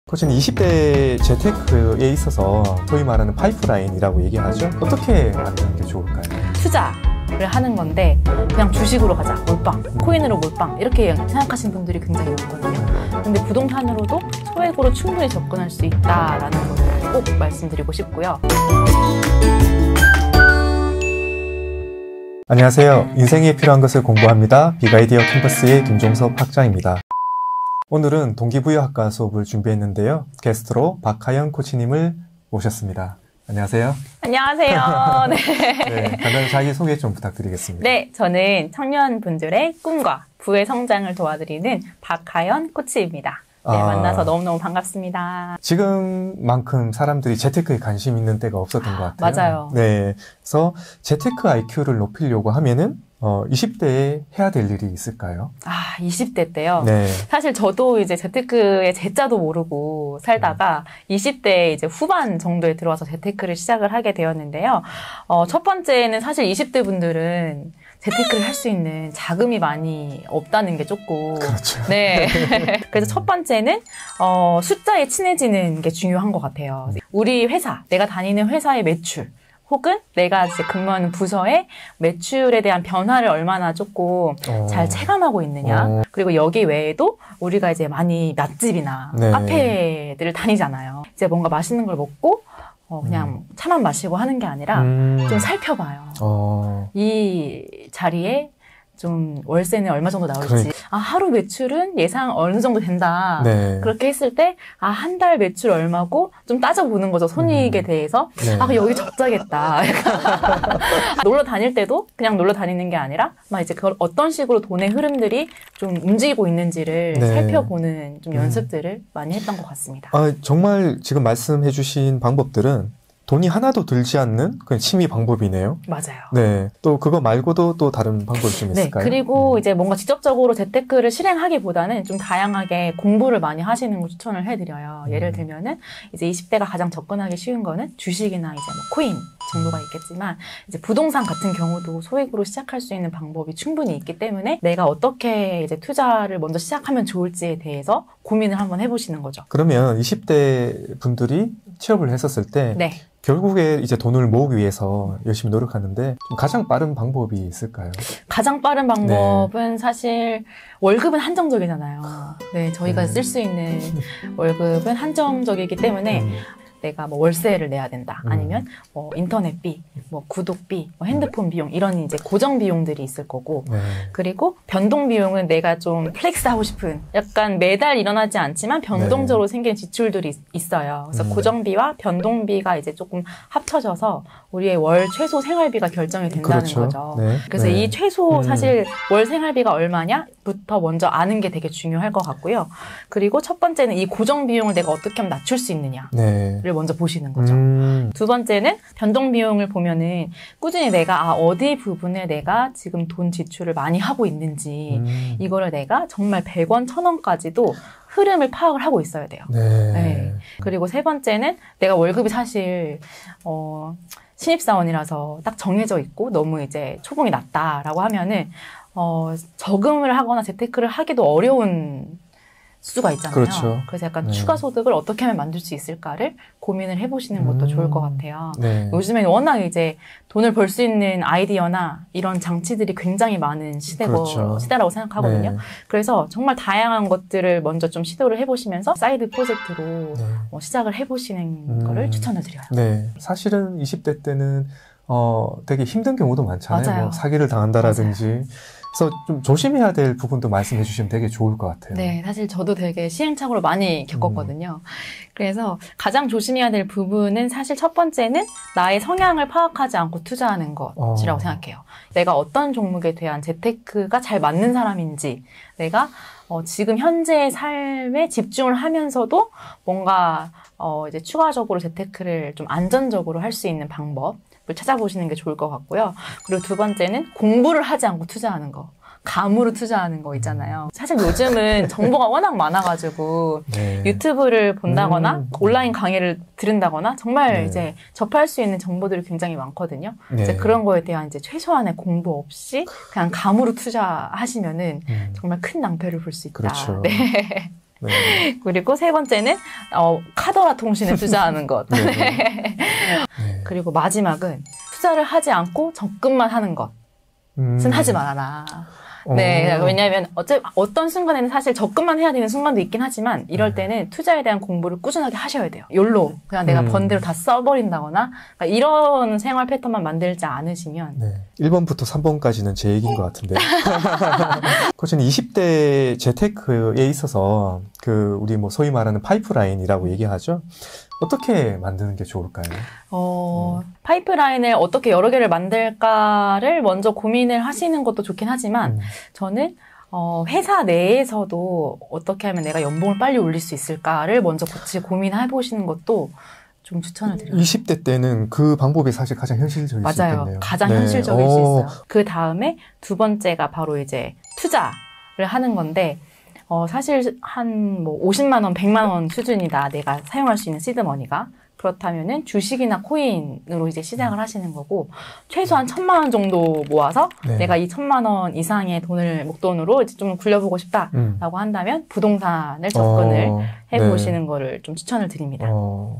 코치는 20대 재테크에 있어서 소위 말하는 파이프라인이라고 얘기하죠. 어떻게 만드는 게 좋을까요? 투자를 하는 건데 그냥 주식으로 가자, 몰빵, 코인으로 몰빵 이렇게 생각하시는 분들이 굉장히 많거든요. 근데 부동산으로도 소액으로 충분히 접근할 수 있다라는 것을 꼭 말씀드리고 싶고요. 안녕하세요. 인생에 필요한 것을 공부합니다. 빅아이디어 캠퍼스의 김종섭 학장입니다. 오늘은 동기부여학과 수업을 준비했는데요. 게스트로 박하연 코치님을 모셨습니다. 안녕하세요. 안녕하세요. 네. 네, 간단히 자기소개 좀 부탁드리겠습니다. 네, 저는 청년분들의 꿈과 부의 성장을 도와드리는 박하연 코치입니다. 네, 만나서 너무너무 반갑습니다. 지금만큼 사람들이 재테크에 관심 있는 때가 없었던 것 같아요. 맞아요. 네, 그래서 재테크 IQ를 높이려고 하면은 20대에 해야 될 일이 있을까요? 20대 때요? 네. 사실 저도 이제 재테크의 제자도 모르고 살다가 20대 이제 후반 정도에 들어와서 재테크를 시작을 하게 되었는데요. 첫 번째는 사실 20대 분들은 재테크를 할 수 있는 자금이 많이 없다는 게 조금. 그렇죠. 네. 그래서 첫 번째는, 숫자에 친해지는 게 중요한 것 같아요. 우리 회사, 내가 다니는 회사의 매출, 혹은 내가 이제 근무하는 부서의 매출에 대한 변화를 얼마나 조금 잘 체감하고 있느냐. 그리고 여기 외에도 우리가 이제 많이 맛집이나 네. 카페들을 다니잖아요. 이제 뭔가 맛있는 걸 먹고 그냥 차만 마시고 하는 게 아니라 좀 살펴봐요. 이 자리에 좀 월세는 얼마 정도 나올지, 하루 매출은 예상 어느 정도 된다. 네. 그렇게 했을 때, 한 달 매출 얼마고 좀 따져보는 거죠. 손익에 대해서. 네. 여기 적자겠다. 놀러 다닐 때도 그냥 놀러 다니는 게 아니라, 이제 그걸 어떤 식으로 돈의 흐름들이 좀 움직이고 있는지를 네. 살펴보는 좀 연습들을 많이 했던 것 같습니다. 정말 지금 말씀해 주신 방법들은 돈이 하나도 들지 않는 그냥 취미 방법이네요. 맞아요. 네. 또 그거 말고도 또 다른 방법이 좀 있을까요? 네. 그리고 이제 뭔가 직접적으로 재테크를 실행하기보다는 좀 다양하게 공부를 많이 하시는 걸 추천을 해드려요. 예를 들면은 이제 20대가 가장 접근하기 쉬운 거는 주식이나 이제 뭐 코인 정도가 있겠지만 이제 부동산 같은 경우도 소액으로 시작할 수 있는 방법이 충분히 있기 때문에 내가 어떻게 이제 투자를 먼저 시작하면 좋을지에 대해서 고민을 한번 해보시는 거죠. 그러면 20대 분들이 취업을 했었을 때 네. 결국에 이제 돈을 모으기 위해서 열심히 노력하는데 좀 가장 빠른 방법이 있을까요? 가장 빠른 방법은 사실 월급은 한정적이잖아요. 네, 저희가 쓸 수 있는 월급은 한정적이기 때문에 내가 뭐 월세를 내야 된다. 아니면 뭐 인터넷비, 뭐 구독비, 뭐 핸드폰 비용 이런 이제 고정 비용들이 있을 거고. 네. 그리고 변동 비용은 내가 좀 플렉스 하고 싶은 약간 매달 일어나지 않지만 변동적으로 생긴 지출들이 있어요. 그래서 고정비와 변동비가 이제 조금 합쳐져서 우리의 월 최소 생활비가 결정이 된다는 그렇죠. 거죠. 네. 그래서 네. 이 최소 사실 월 생활비가 얼마냐부터 먼저 아는 게 되게 중요할 것 같고요. 그리고 첫 번째는 이 고정 비용을 내가 어떻게 하면 낮출 수 있느냐. 네. 먼저 보시는 거죠. 두 번째는 변동 비용을 보면은 꾸준히 내가 어디 부분에 내가 지금 돈 지출을 많이 하고 있는지 이거를 내가 정말 100원, 1000원까지도 흐름을 파악을 하고 있어야 돼요. 네. 네. 그리고 세 번째는 내가 월급이 사실 신입사원이라서 딱 정해져 있고 너무 이제 초봉이 낮다라고 하면은 저금을 하거나 재테크를 하기도 어려운 수가 있잖아요. 그렇죠. 그래서 약간 네. 추가 소득을 어떻게 하면 만들 수 있을까를 고민을 해보시는 것도 좋을 것 같아요. 네. 요즘에는 워낙 이제 돈을 벌 수 있는 아이디어나 이런 장치들이 굉장히 많은 시대라고 생각하거든요. 네. 그래서 정말 다양한 것들을 먼저 좀 시도를 해보시면서 사이드 프로젝트로 시작을 해보시는 거를 추천을 드려요. 네. 사실은 20대 때는 되게 힘든 경우도 많잖아요. 맞아요. 뭐 사기를 당한다라든지. 그래서 좀 조심해야 될 부분도 말씀해 주시면 되게 좋을 것 같아요. 네, 사실 저도 되게 시행착오를 많이 겪었거든요. 그래서 가장 조심해야 될 부분은 사실 첫 번째는 나의 성향을 파악하지 않고 투자하는 것이라고 생각해요. 내가 어떤 종목에 대한 재테크가 잘 맞는 사람인지, 내가 지금 현재의 삶에 집중을 하면서도 뭔가 이제 추가적으로 재테크를 좀 안전적으로 할 수 있는 방법 찾아보시는 게 좋을 것 같고요. 그리고 두 번째는 공부를 하지 않고 투자하는 거. 감으로 투자하는 거 있잖아요. 사실 요즘은 정보가 워낙 많아가지고 네. 유튜브를 본다거나 온라인 강의를 들은다거나 정말 네. 이제 접할 수 있는 정보들이 굉장히 많거든요. 네. 이제 그런 거에 대한 이제 최소한의 공부 없이 그냥 감으로 투자하시면은 정말 큰 낭패를 볼 수 있다. 그렇죠. 네. 네. 그리고 세 번째는 카더라 통신에 투자하는 것. 네. 네. 그리고 마지막은 투자를 하지 않고 적금만 하는 것은 하지 말아라. 네, 왜냐하면 어떤 순간에는 사실 적금만 해야 되는 순간도 있긴 하지만 이럴 때는 투자에 대한 공부를 꾸준하게 하셔야 돼요. 욜로 그냥 내가 번 대로 다 써버린다거나 그러니까 이런 생활 패턴만 만들지 않으시면 네. 1번부터 3번까지는 제 얘기인 것 같은데 코치는 20대 재테크에 있어서 우리 소위 말하는 파이프라인이라고 얘기하죠. 어떻게 만드는 게 좋을까요? 파이프라인을 어떻게 여러 개를 만들까를 먼저 고민을 하시는 것도 좋긴 하지만 저는 회사 내에서도 어떻게 하면 내가 연봉을 빨리 올릴 수 있을까를 먼저 같이 고민해 보시는 것도 좀 추천을 드려요. 20대 때는 그 방법이 사실 가장 현실적일 수 있겠네요. 맞아요. 가장 현실적일 수 있어요. 그 다음에 두 번째가 바로 이제 투자를 하는 건데 사실 한 50만 원, 100만 원 수준이다. 내가 사용할 수 있는 시드머니가. 그렇다면은 주식이나 코인으로 이제 시작을 하시는 거고 최소한 1,000만 원 정도 모아서 내가 이 1,000만 원 이상의 돈을 목돈으로 이제 좀 굴려보고 싶다라고 한다면 부동산을 접근을 해보시는 거를 좀 추천을 드립니다.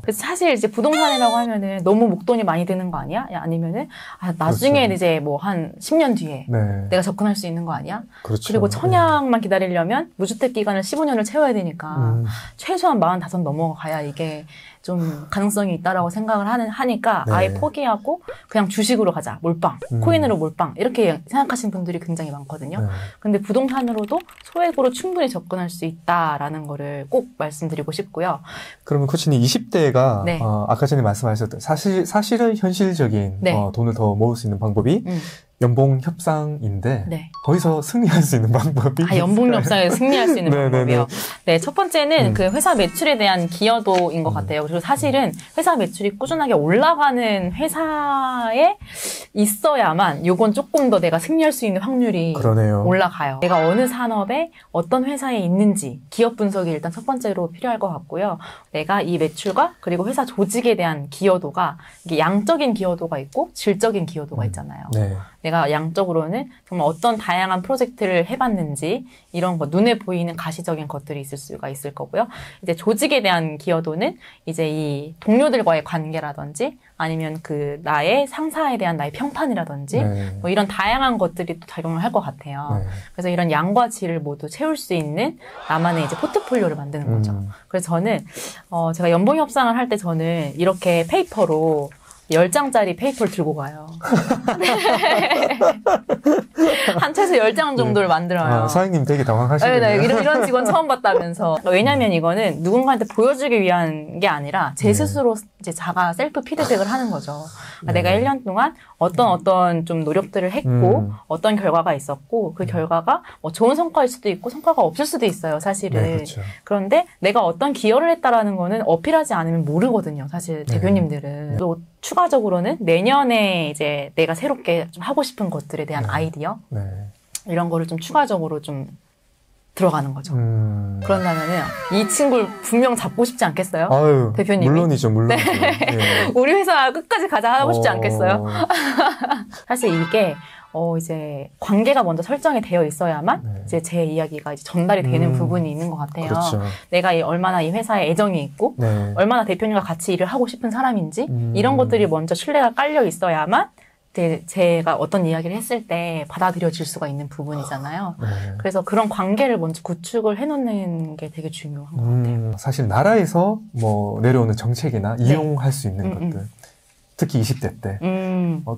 그래서 사실 이제 부동산이라고 하면은 너무 목돈이 많이 드는 거 아니야? 아니면은 나중에 그렇죠. 이제 한 10년 뒤에 내가 접근할 수 있는 거 아니야? 그렇죠. 그리고 청약만 기다리려면 무주택 기간을 15년을 채워야 되니까 최소한 45 넘어가야 이게 좀 가능성이 있다라고 생각을 하니까 아예 포기하고 그냥 주식으로 가자. 몰빵. 코인으로 몰빵. 이렇게 생각하시는 분들이 굉장히 많거든요. 근데 부동산으로도 소액으로 충분히 접근할 수 있다라는 거를 꼭 말씀드리고 싶고요. 그러면 코치님 20대가 아까 전에 말씀하셨던 사실은 현실적인 돈을 더 모을 수 있는 방법이 연봉 협상인데 거기서 승리할 수 있는 방법이 연봉 협상에서 승리할 수 있는 방법이요. 네, 첫 번째는 그 회사 매출에 대한 기여도인 것 같아요. 그리고 사실은 회사 매출이 꾸준하게 올라가는 회사에 있어야만 요건 조금 더 내가 승리할 수 있는 확률이 올라가요. 내가 어느 산업에 어떤 회사에 있는지 기업 분석이 일단 첫 번째로 필요할 것 같고요. 내가 이 매출과 그리고 회사 조직에 대한 기여도가 이게 양적인 기여도가 있고 질적인 기여도가 있잖아요. 내가 양적으로는 정말 어떤 다양한 프로젝트를 해봤는지 이런 눈에 보이는 가시적인 것들이 있을 수가 있을 거고요. 이제 조직에 대한 기여도는 이제 이 동료들과의 관계라든지 아니면 나의 상사에 대한 나의 평판이라든지 이런 다양한 것들이 또 작용을 할 것 같아요. 그래서 이런 양과 질을 모두 채울 수 있는 나만의 이제 포트폴리오를 만드는 거죠. 그래서 저는 제가 연봉 협상을 할 때 저는 이렇게 페이퍼로 10장짜리 페이퍼를 들고 가요. 한 최소 10장 정도를 만들어요. 사장님 되게 당황하시네요. 이런 직원 처음 봤다면서. 왜냐면 이거는 누군가한테 보여주기 위한 게 아니라 제 스스로 이제 자가 셀프 피드백을 하는 거죠. 내가 1년 동안 어떤 좀 노력들을 했고 어떤 결과가 있었고 그 결과가 좋은 성과일 수도 있고 성과가 없을 수도 있어요, 사실은. 그렇죠. 그런데 내가 어떤 기여를 했다라는 거는 어필하지 않으면 모르거든요, 사실 대표님들은. 또 추가적으로는 내년에 이제 내가 새롭게 좀 하고 싶은 것들에 대한 아이디어 이런 거를 좀 추가적으로 좀 들어가는 거죠. 그런다면은 이 친구를 분명 잡고 싶지 않겠어요? 아유, 대표님이. 물론이죠. 우리 회사 끝까지 가자 하고 싶지 않겠어요? 사실 이게 이제 관계가 먼저 설정이 되어 있어야만 이제 제 이야기가 이제 전달이 되는 부분이 있는 것 같아요. 그렇죠. 내가 얼마나 이 회사에 애정이 있고 얼마나 대표님과 같이 일을 하고 싶은 사람인지 이런 것들이 먼저 신뢰가 깔려 있어야만 제가 어떤 이야기를 했을 때 받아들여질 수가 있는 부분이잖아요. 그래서 그런 관계를 먼저 구축을 해놓는 게 되게 중요한 것 같아요. 사실 나라에서 내려오는 정책이나 이용할 수 있는 것들. 특히 20대 때.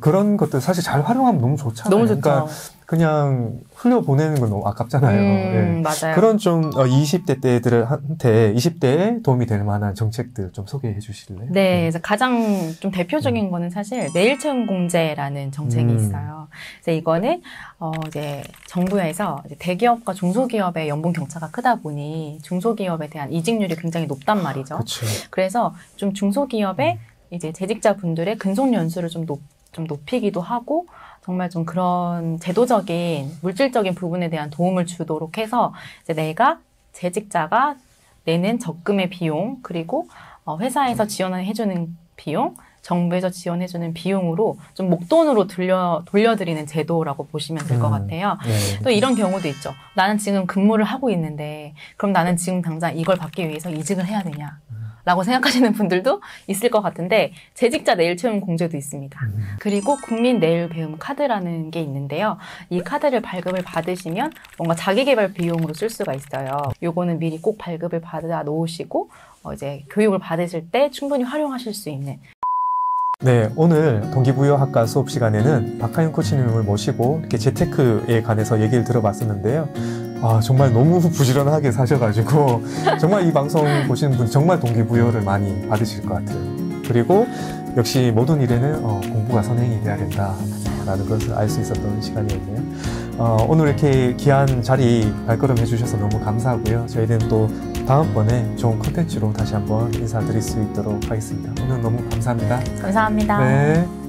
그런 것들 사실 잘 활용하면 너무 좋잖아요. 너무 좋죠. 그러니까 그냥 흘려보내는 건 너무 아깝잖아요. 맞아요. 그런 좀 20대 때들한테 20대에 도움이 될 만한 정책들 좀 소개해 주실래요? 네, 그래서 가장 좀 대표적인 거는 사실 내일채용공제라는 정책이 있어요. 그래서 이거는 이제 정부에서 이제 대기업과 중소기업의 연봉 격차가 크다 보니 중소기업에 대한 이직률이 굉장히 높단 말이죠. 그쵸. 그래서 좀 중소기업의 이제 재직자분들의 근속 연수를 좀 높이기도 하고 정말 좀 그런 제도적인 물질적인 부분에 대한 도움을 주도록 해서 이제 내가 재직자가 내는 적금의 비용 그리고 회사에서 지원을 해주는 비용 정부에서 지원해주는 비용으로 좀 목돈으로 돌려드리는 제도라고 보시면 될 것 같아요. 네. 또 이런 경우도 있죠. 나는 지금 근무를 하고 있는데 그럼 나는 지금 당장 이걸 받기 위해서 이직을 해야 되냐? 라고 생각하시는 분들도 있을 것 같은데 재직자 내일 채용 공제도 있습니다. 그리고 국민 내일 배움 카드라는 게 있는데요. 이 카드를 발급을 받으시면 뭔가 자기개발 비용으로 쓸 수가 있어요. 요거는 미리 꼭 발급을 받아 놓으시고 이제 교육을 받으실 때 충분히 활용하실 수 있는. 네, 오늘 동기부여학과 수업 시간에는 박하연 코치님을 모시고 이렇게 재테크에 관해서 얘기를 들어봤었는데요. 정말 너무 부지런하게 사셔가지고 정말 이 방송 보시는 분 정말 동기부여를 많이 받으실 것 같아요. 그리고 역시 모든 일에는 공부가 선행이 돼야 된다라는 것을 알 수 있었던 시간이었네요. 오늘 이렇게 귀한 자리 발걸음해 주셔서 너무 감사하고요. 저희는 또 다음번에 좋은 콘텐츠로 다시 한번 인사드릴 수 있도록 하겠습니다. 오늘 너무 감사합니다. 감사합니다. 네.